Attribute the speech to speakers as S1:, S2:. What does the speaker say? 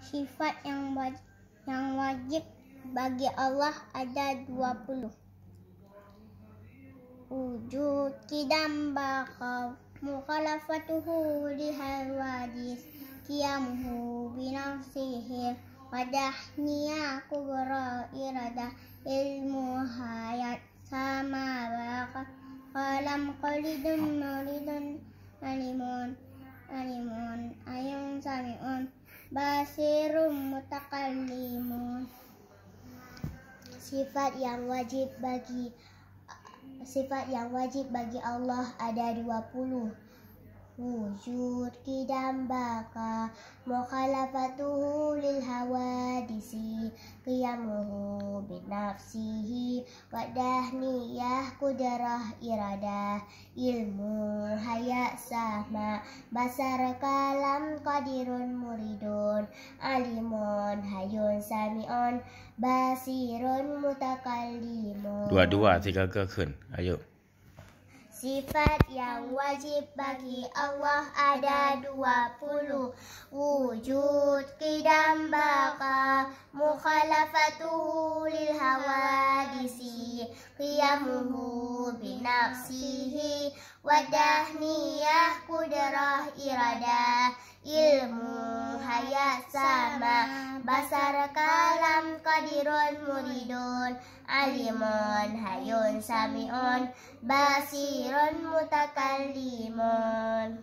S1: Sifat yang wajib bagi Allah ada 20. Wujud, qidam, baqa, mukhalafatuhu lihawadis, qiyamuhu binafsihi, wadahniyah kubra iradah, ilmu hayat sama baqa, qalam qalidun muridun, alimun ayun sami'un, basirum mutakallimun. Sifat yang wajib bagi Allah ada 20. Wujud, qidam, baqa, mukhalafatuhu lil hawadisi, qiyamuhu binafsihi, wadahniyah kudrah iradah, ilmu hayat sama, basar kalam qadirun muridun, alimun hayun sami'un, basirun mutakallimun.
S2: Dua-dua, 3个 ขึ้น ayo.
S1: Sifat yang wajib bagi Allah ada 20. Wujud, qidam, baqa, mukhalafatuhu lil hawadisi, qiyamuhu binafsihi, wadahniyah kudrah iradah, ilmu hayat sama, basar kalam qadirun muridun, alimun hayun sami'un, basirun mutakallimun.